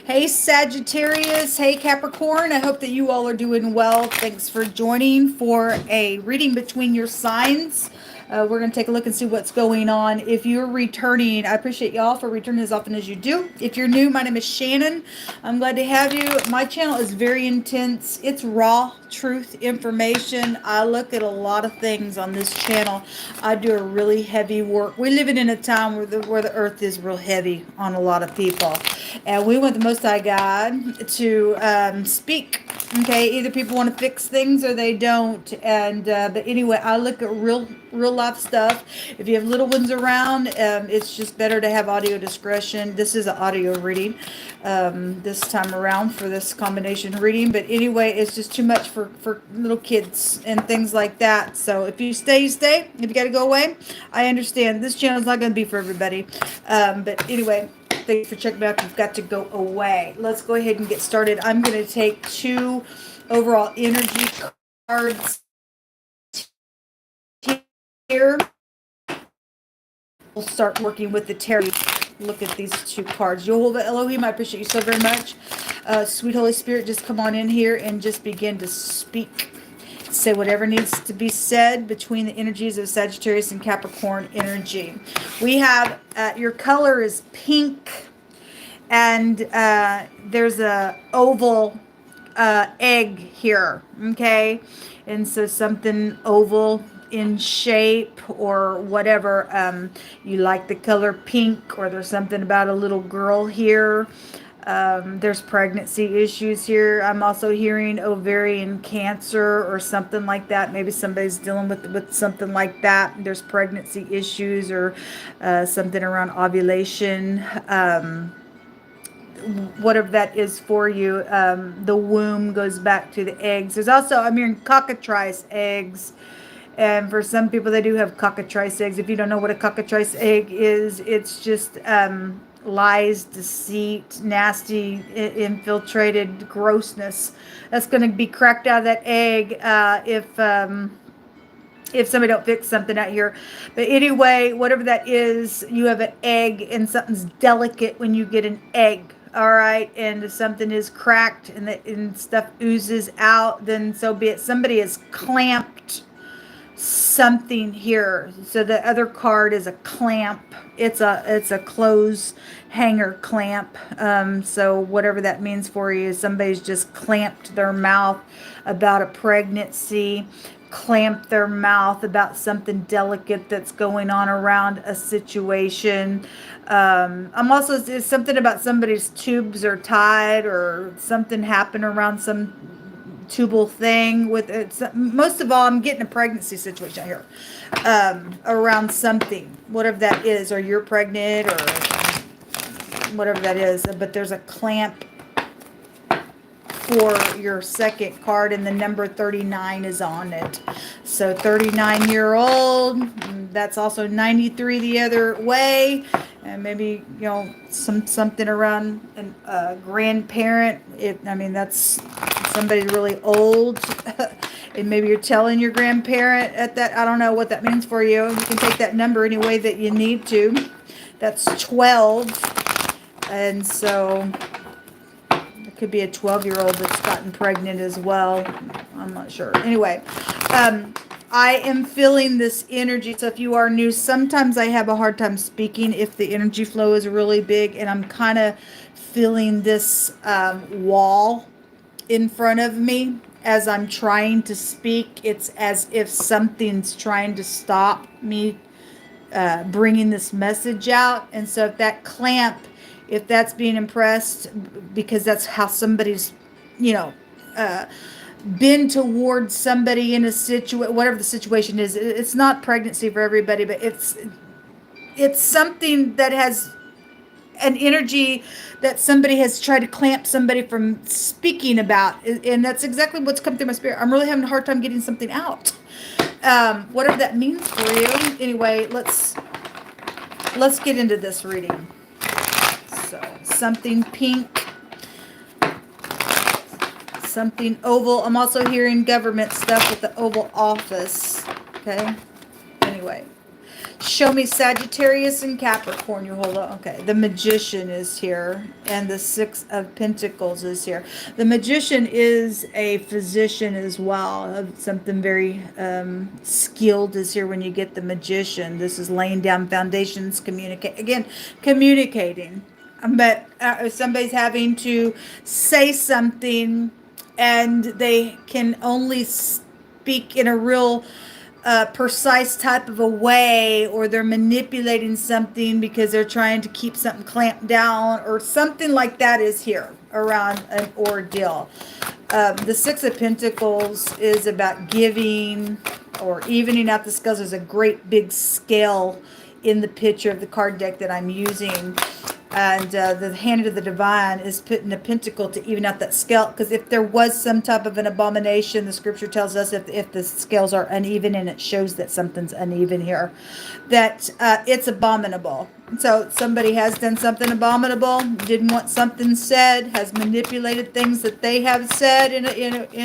Hey Sagittarius, hey Capricorn. I hope that you all are doing well. Thanks for joining for a reading between your signs. We're going to take a look and see what's going on. If you're returning, I appreciate y'all for returning as often as you do. If you're new, my name is Shannon. I'm glad to have you. My channel is very intense. It's raw truth information. I look at a lot of things on this channel. I do a really heavy work. We live in a time where the earth is real heavy on a lot of people. And we want the Most High God to speak. Okay, either people want to fix things or they don't. And but anyway, I look at real life stuff. If you have little ones around, it's just better to have audio discretion. This is an audio reading this time around for this combination reading. But anyway, it's just too much for little kids and things like that. So if you stay, you stay. If you got to go away, I understand. This channel is not going to be for everybody. But anyway, thanks for checking me out. You've got to go away. Let's go ahead and get started. I'm going to take 2 overall energy cards here. We'll start working with the tarot. Look at these 2 cards. Jehovah Elohim, I appreciate you so very much. Sweet Holy Spirit, just come on in here and just begin to speak. Say whatever needs to be said between the energies of Sagittarius and Capricorn energy. We have, your color is pink, and there's a oval egg here, okay? And so something oval in shape or whatever. You like the color pink, or there's something about a little girl here. There's pregnancy issues here. I'm also hearing ovarian cancer or something like that. Maybe somebody's dealing with something like that. There's pregnancy issues or something around ovulation. Whatever that is for you. The womb goes back to the eggs. There's also, I'm hearing cockatrice eggs. And for some people, they do have cockatrice eggs. If you don't know what a cockatrice egg is, it's just lies, deceit, nasty, infiltrated grossness. That's going to be cracked out of that egg if somebody don't fix something out here. But anyway, whatever that is, you have an egg, and something's delicate when you get an egg. All right, and if something is cracked and stuff oozes out, then so be it. Somebody is clamped something here. So the other card is a clamp. It's a clothes hanger clamp. So whatever that means for you, somebody's just clamped their mouth about a pregnancy, clamped their mouth about something delicate that's going on around a situation. I'm also, it's something about somebody's tubes are tied, or something happened around some tubal thing with it. Most of all, I'm getting a pregnancy situation here around something, whatever that is, or you're pregnant or whatever that is. But there's a clamp for your second card, and the number 39 is on it. So 39-year-old. That's also 93 the other way. And maybe, you know, something around a grandparent. I mean, that's somebody really old. And maybe you're telling your grandparent at that. I don't know what that means for you. You can take that number any way that you need to. That's 12. And so it could be a 12-year-old that's gotten pregnant as well. I'm not sure. Anyway, I am feeling this energy. So if you are new, sometimes I have a hard time speaking if the energy flow is really big, and I'm kind of feeling this wall in front of me as I'm trying to speak. It's as if something's trying to stop me bringing this message out. And so if that clamp, if that's being impressed, because that's how somebody's, you know, been towards somebody in a situation, whatever the situation is. It's not pregnancy for everybody, but it's something that has an energy that somebody has tried to clamp somebody from speaking about, and that's exactly what's come through my spirit. I'm really having a hard time getting something out, whatever that means for you. Anyway, let's get into this reading. So something pink, something oval. I'm also hearing government stuff with the Oval Office. Okay. Anyway, Show me Sagittarius and Capricorn. You hold on. Okay. The Magician is here. And the Six of Pentacles is here. The Magician is a physician as well. Something very skilled is here when you get the Magician. This is laying down foundations, communicating. But somebody's having to say something and they can only speak in a real precise type of a way, or they're manipulating something because they're trying to keep something clamped down, or something like that is here around an ordeal. The Six of Pentacles is about giving or evening out the scales. There's a great big scale in the picture of the card deck that I'm using. And the Hand of the Divine is putting a pentacle to even out that scale. Because if there was some type of an abomination, the scripture tells us if the scales are uneven, and it shows that something's uneven here, that it's abominable. So somebody has done something abominable, didn't want something said, has manipulated things that they have said in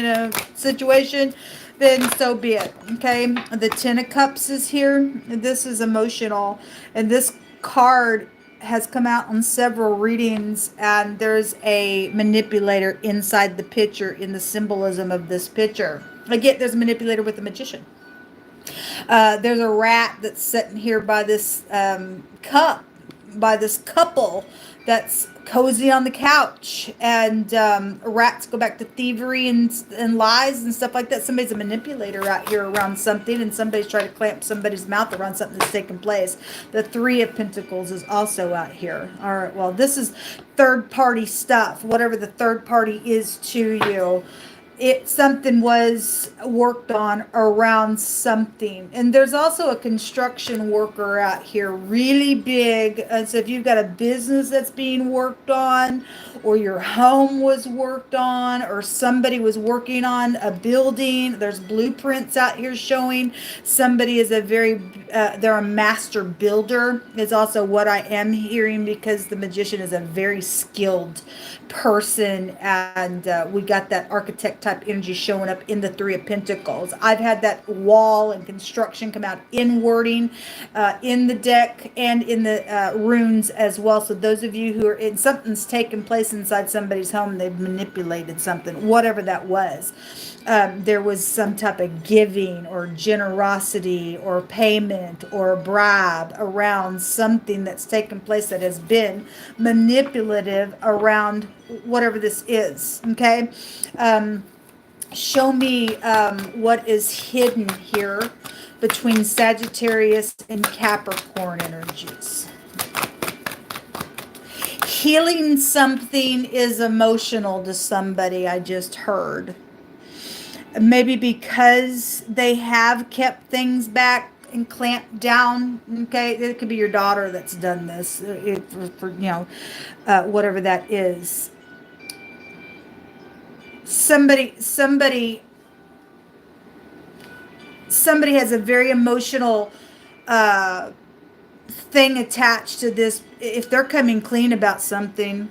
a situation, then so be it. Okay, the Ten of Cups is here. This is emotional, and this card has come out on several readings, and there's a manipulator inside the picture in the symbolism of this picture. Again, there's a manipulator with a magician. There's a rat that's sitting here by this by this couple that's cozy on the couch, and rats go back to thievery and lies and stuff like that. Somebody's a manipulator out here around something, and somebody's trying to clamp somebody's mouth around something that's taking place. The Three of Pentacles is also out here. All right, well, this is third party stuff, whatever the third party is to you. Something was worked on around something. And there's also a construction worker out here, really big. And so if you've got a business that's being worked on, or your home was worked on, or somebody was working on a building, there's blueprints out here showing somebody is they're a master builder is also what I am hearing, because the Magician is a very skilled person, and we got that architect type energy showing up in the Three of Pentacles. I've had that wall and construction come out in wording in the deck and in the runes as well. So those of you who are in something's taken place inside somebody's home, they've manipulated something, whatever that was. There was some type of giving or generosity or payment or bribe around something that's taken place that has been manipulative around whatever this is. Okay. Show me what is hidden here between Sagittarius and Capricorn energies. Healing something is emotional to somebody, I just heard. Maybe because they have kept things back and clamped down. Okay, it could be your daughter that's done this, for whatever that is. Somebody has a very emotional thing attached to this. If they're coming clean about something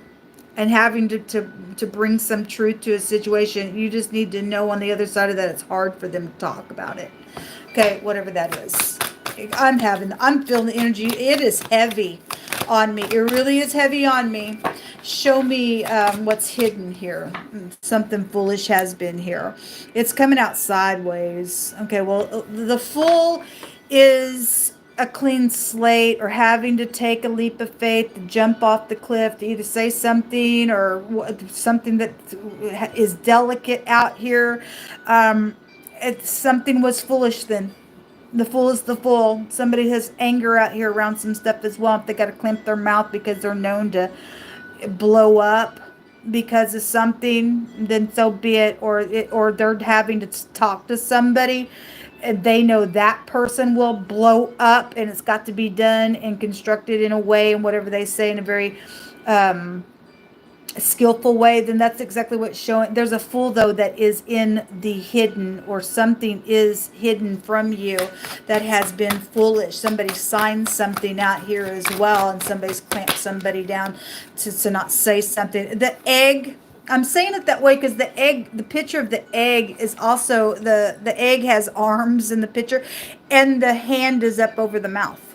and having to bring some truth to a situation, you just need to know on the other side of that it's hard for them to talk about it. Okay, whatever that is. I'm feeling the energy. It is heavy on me. It really is heavy on me. Show me what's hidden here. Something foolish has been here. It's coming out sideways. Okay, well, the Fool is a clean slate, or having to take a leap of faith, to jump off the cliff, to either say something or something that is delicate out here. Something was foolish then. The Fool is the Fool. Somebody has anger out here around some stuff as well. If they got to clamp their mouth because they're known to blow up because of something, then so be it. Or they're having to talk to somebody, and they know that person will blow up, and it's got to be done and constructed in a way, and whatever they say in a very skillful way, then that's exactly what's showing. There's a Fool though that is in the hidden, or something is hidden from you that has been foolish. Somebody signed something out here as well, and somebody's clamped somebody down to not say something. The egg, I'm saying it that way because the egg, the picture of the egg is also, the egg has arms in the picture, and the hand is up over the mouth.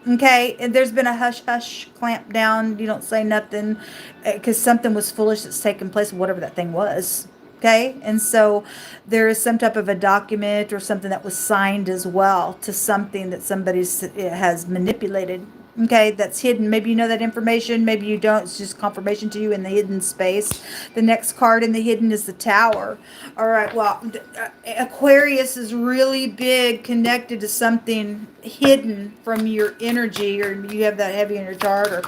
Okay, and there's been a hush hush clamp down. You don't say nothing because something was foolish that's taken place, whatever that thing was. Okay, and so there is some type of a document or something that was signed as well to something that has manipulated. Okay, that's hidden. Maybe you know that information, maybe you don't. It's just confirmation to you in the hidden space. The next card in the hidden is the Tower. All right, well, Aquarius is really big, connected to something hidden from your energy, or you have that heavy in your chart, or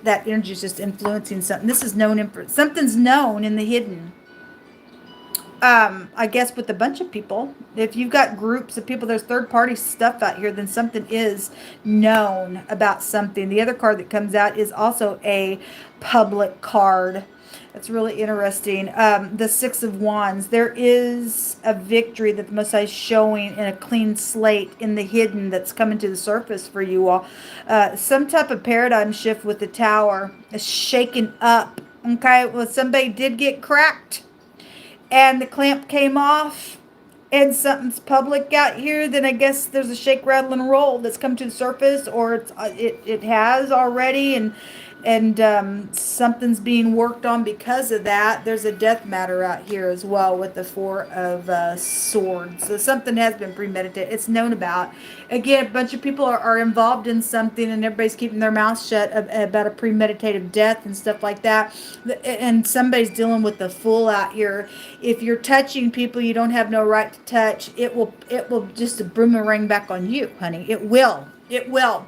that energy is just influencing something. This is known, something's known in the hidden. I guess with a bunch of people, if you've got groups of people, there's third party stuff out here, then something is known about something. The other card that comes out is also a public card. That's really interesting. The Six of Wands. There is a victory that the Most High is showing in a clean slate in the hidden that's coming to the surface for you all. Some type of paradigm shift with the Tower is shaken up. Okay, well, somebody did get cracked and the clamp came off and something's public out here, then I guess there's a shake, rattle, and roll that's come to the surface, or it has already, and something's being worked on because of that. There's a death matter out here as well with the Four of Swords. So something has been premeditated. It's known about. Again, a bunch of people are involved in something, and everybody's keeping their mouth shut about a premeditated death and stuff like that. And somebody's dealing with the Fool out here. If you're touching people you don't have no right to touch, it will just boomerang back on you, honey. It will. It will.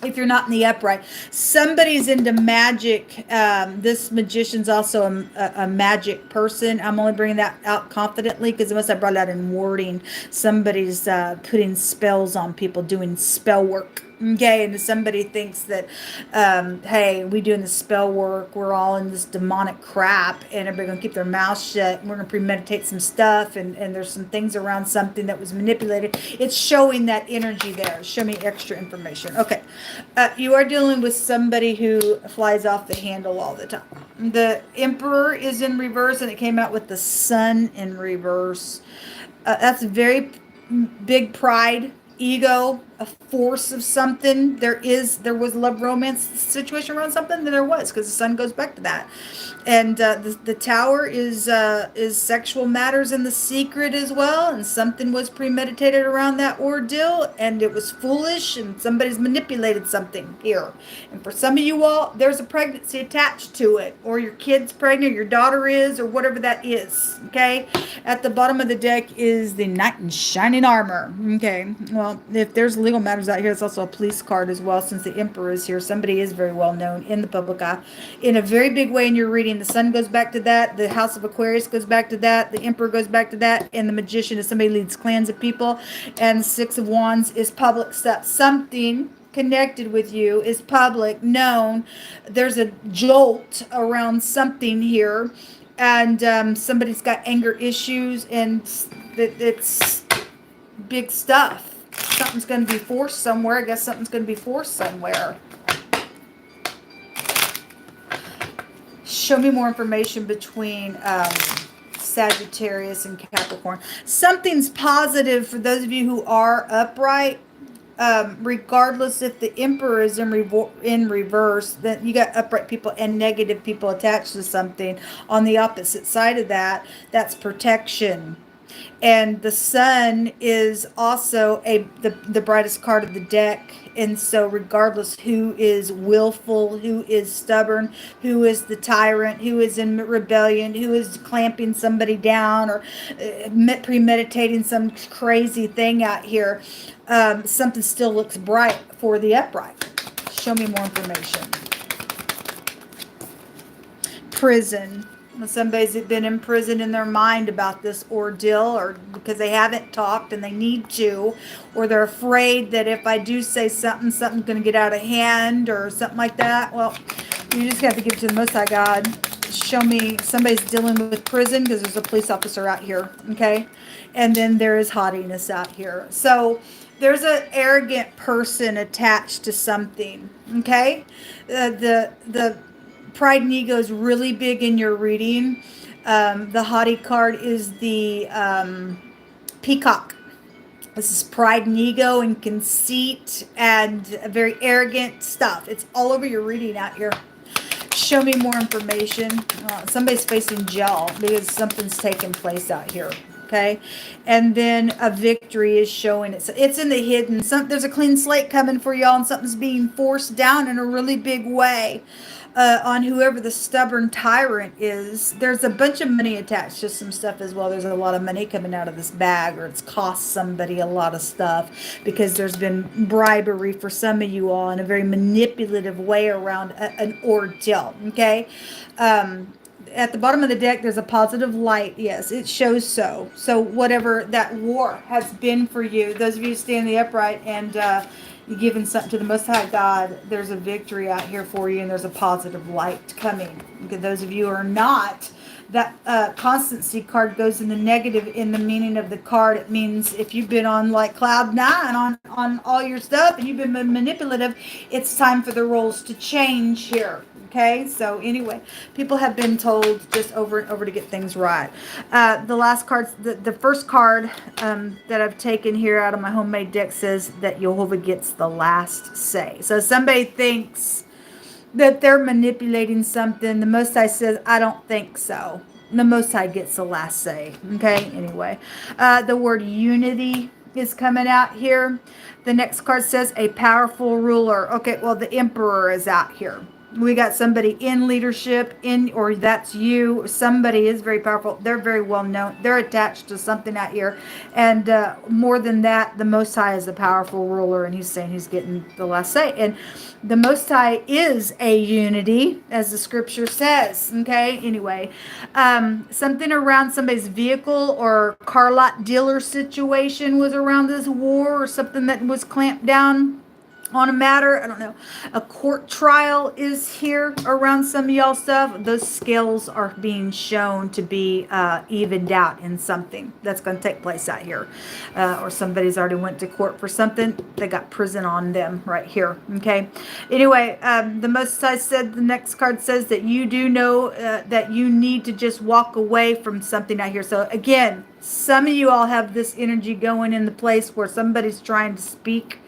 If you're not in the upright, somebody's into magic. This magician's also a magic person. I'm only bringing that out confidently because unless I brought it out in wording, somebody's putting spells on people, doing spell work. Okay, and if somebody thinks that, hey, we doing the spell work, we're all in this demonic crap, and everybody gonna keep their mouth shut, and we're gonna premeditate some stuff, and there's some things around something that was manipulated. It's showing that energy there. Show me extra information. Okay, you are dealing with somebody who flies off the handle all the time. The Emperor is in reverse, and it came out with the Sun in reverse. That's very big pride, ego, a force of something. There was love romance situation around something. Then there was, because the Sun goes back to that. And the Tower is sexual matters in the secret as well, and something was premeditated around that ordeal, and it was foolish, and somebody's manipulated something here. And for some of you all, there's a pregnancy attached to it, or your kid's pregnant, or your daughter is, or whatever that is. Okay, at the bottom of the deck is the Knight in Shining Armor. Okay, well, if there's legal matters out here, it's also a police card as well, since the Emperor is here. Somebody is very well known in the public eye in a very big way in your reading. The Sun goes back to that. The House of Aquarius goes back to that. The Emperor goes back to that. And the Magician is somebody who leads clans of people. And the Six of Wands is public stuff. Something connected with you is public, known. There's a jolt around something here. And somebody's got anger issues, and it's big stuff. Something's going to be forced somewhere. I guess something's going to be forced somewhere. Show me more information between Sagittarius and Capricorn. Something's positive for those of you who are upright. Regardless if the Emperor is in reverse, then you got upright people and negative people attached to something. On the opposite side of that, that's protection. And the Sun is also the brightest card of the deck. And so regardless who is willful, who is stubborn, who is the tyrant, who is in rebellion, who is clamping somebody down, or premeditating some crazy thing out here, something still looks bright for the upright. Show me more information. Prison. Somebody's been in prison in their mind about this ordeal, or because they haven't talked and they need to, or they're afraid that if I do say something, something's going to get out of hand or something like that. Well, you just have to give it to the Most High God. Show me somebody's dealing with prison, because there's a police officer out here, okay? And then there is haughtiness out here. So there's an arrogant person attached to something, okay? The pride and ego is really big in your reading. The haughty card is the peacock. This is pride and ego and conceit and very arrogant stuff. It's all over your reading out here. Show me more information. Somebody's facing jail because something's taking place out here. Okay, and then a victory is showing. It's in the hidden. There's a clean slate coming for y'all, and something's being forced down in a really big way on whoever the stubborn tyrant is. There's a bunch of money attached to some stuff as well. There's a lot of money coming out of this bag, or it's cost somebody a lot of stuff because there's been bribery for some of you all in a very manipulative way around an ordeal. Okay. At the bottom of the deck, there's a positive light. Yes, it shows so. So whatever that war has been for you, those of you standing the upright and you're giving something to the Most High God, there's a victory out here for you, and there's a positive light coming. Okay, those of you who are not, that constancy card goes in the negative in the meaning of the card. It means if you've been on like cloud nine on all your stuff and you've been manipulative, it's time for the roles to change here. Okay, so anyway, people have been told just over and over to get things right. The last card, the first card that I've taken here out of my homemade deck says that Jehovah gets the last say. So somebody thinks that they're manipulating something. The Most High says, I don't think so. The Most High gets the last say. Okay, anyway. The word unity is coming out here. The next card says a powerful ruler. Okay, well, the Emperor is out here. We got somebody in leadership, or that's you. Somebody is very powerful. They're very well known. They're attached to something out here. And more than that, the Most High is a powerful ruler, and he's saying he's getting the last say. And the Most High is a unity, as the scripture says. Okay, anyway. Something around somebody's vehicle or car lot dealer situation was around this war, or something that was clamped down on a matter. I don't know. A court trial is here around some of y'all stuff. Those scales are being shown to be evened out in something that's going to take place out here. Or somebody's already went to court for something. They got prison on them right here. Okay. Anyway, the Most High said, the next card says that you do know that you need to just walk away from something out here. So again, some of you all have this energy going in the place where somebody's trying to speak,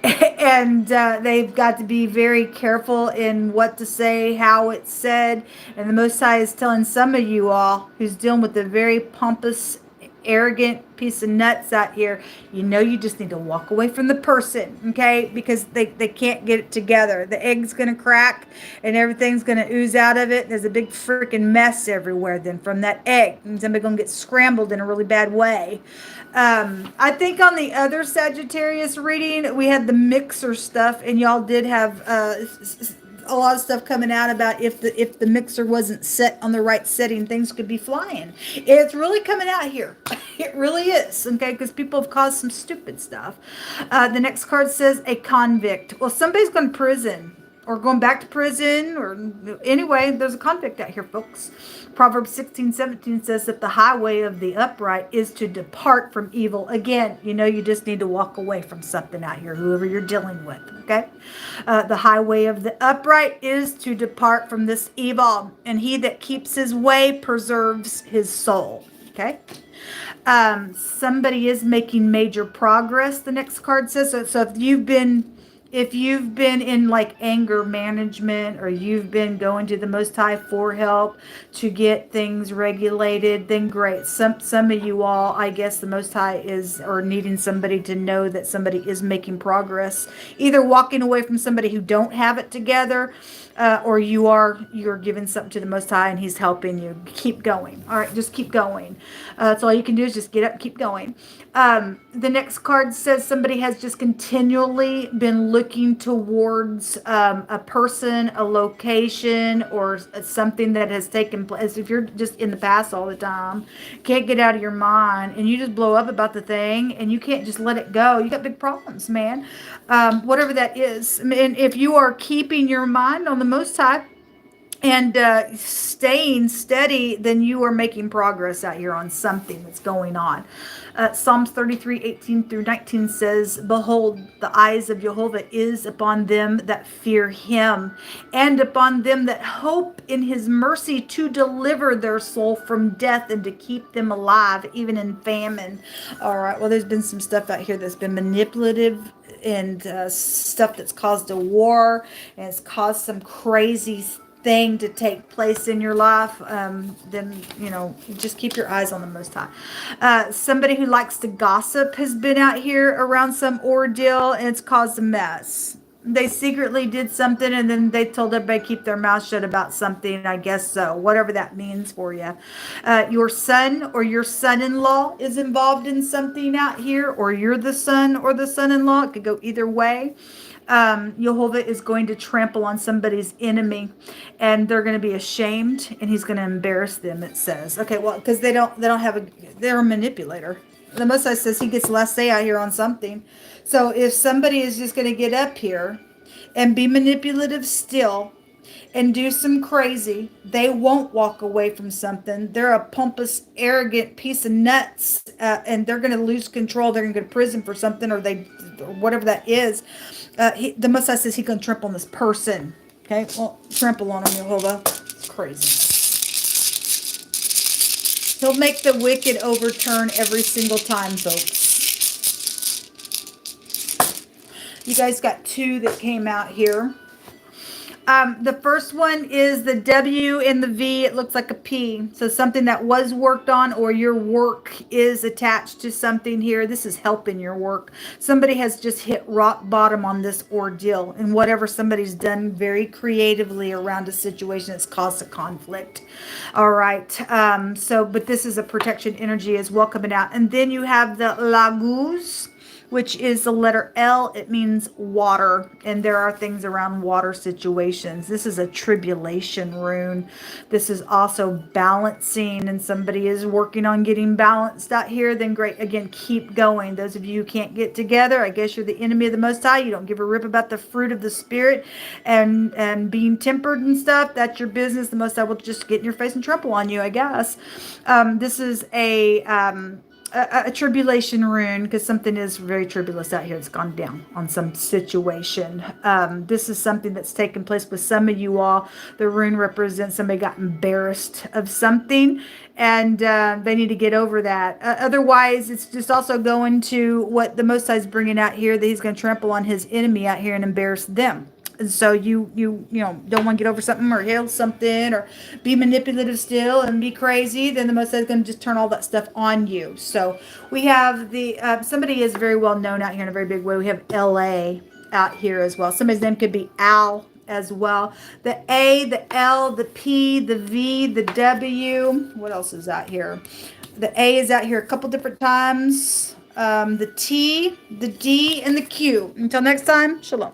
and they've got to be very careful in what to say, how it's said. And the Most High is telling some of you all who's dealing with a very pompous, arrogant piece of nuts out here, you know, you just need to walk away from the person, okay? Because they can't get it together. The egg's going to crack and everything's going to ooze out of it. There's a big freaking mess everywhere then from that egg. And somebody's going to get scrambled in a really bad way. I think on the other Sagittarius reading, we had the mixer stuff, and y'all did have a lot of stuff coming out about if the mixer wasn't set on the right setting, things could be flying. It's really coming out here. It really is, okay, because people have caused some stupid stuff. The next card says a convict. Well, somebody's going to prison or going back to prison, or anyway, there's a convict out here, folks. Proverbs 16:17 says that the highway of the upright is to depart from evil. Again, you know, you just need to walk away from something out here, whoever you're dealing with, okay? The highway of the upright is to depart from this evil, and he that keeps his way preserves his soul, okay? Somebody is making major progress, the next card says. So if you've been in like anger management, or you've been going to the Most High for help to get things regulated, then great. Some of you all, I guess the Most High is, or needing somebody to know that somebody is making progress, either walking away from somebody who don't have it together, or you're giving something to the Most High and he's helping you. Keep going. All right, just keep going. That's all you can do, is just get up and keep going. The next card says somebody has just continually been looking towards a person, a location, or something that has taken place. If you're just in the past all the time, can't get out of your mind, and you just blow up about the thing, and you can't just let it go, you got big problems, man. Whatever that is. And if you are keeping your mind on the Most High, and staying steady, then you are making progress out here on something that's going on. Psalms 33:18-19 says, behold, the eyes of Jehovah is upon them that fear him, and upon them that hope in his mercy, to deliver their soul from death and to keep them alive even in famine. All right, well, there's been some stuff out here that's been manipulative, and stuff that's caused a war, and it's caused some crazy thing to take place in your life. Then, just keep your eyes on the Most High. Somebody who likes to gossip has been out here around some ordeal, and it's caused a mess. They secretly did something, and then they told everybody to keep their mouth shut about something, I guess so, whatever that means for you. Your son or your son-in-law is involved in something out here, or you're the son or the son-in-law. It could go either way. Jehovah is going to trample on somebody's enemy, and they're going to be ashamed, and he's going to embarrass them, it says. Okay, well, because they're a manipulator. The Most High says he gets the last say out here on something. So if somebody is just going to get up here and be manipulative still and do some crazy, they won't walk away from something. They're a pompous, arrogant piece of nuts, and they're going to lose control. They're going to go to prison for something, or whatever that is. The Most High says he's going to trample on this person. Okay, well, trample on him, Jehovah. It's crazy. He'll make the wicked overturn every single time, folks. You guys got two that came out here. The first one is the W and the V. It looks like a P. So something that was worked on, or your work is attached to something here. This is helping your work. Somebody has just hit rock bottom on this ordeal, and whatever somebody's done very creatively around a situation that's caused a conflict. All right. But this is a protection energy as well coming out. And then you have the Laguz, which is the letter L. It means water, and there are things around water situations. This is a tribulation rune. This is also balancing, and somebody is working on getting balanced out here. Then great. Again, keep going. Those of you who can't get together, I guess you're the enemy of the Most High. You don't give a rip about the fruit of the Spirit and being tempered and stuff. That's your business. The Most High will just get in your face and trample on you, I guess. This is a tribulation rune, because something is very tribulous out here. It's gone down on some situation. This is something that's taken place with some of you all. The rune represents somebody got embarrassed of something, and they need to get over that. Otherwise, it's just also going to what the Most High is bringing out here, that he's going to trample on his enemy out here and embarrass them. And so you don't want to get over something or heal something or be manipulative still and be crazy, then the Most High is going to just turn all that stuff on you. So we have the somebody is very well known out here in a very big way. We have LA out here as well. Somebody's name could be Al as well. The A, the L, the P, the V, the W. What else is out here? The A is out here a couple different times. The T, the D, and the Q. Until next time, shalom.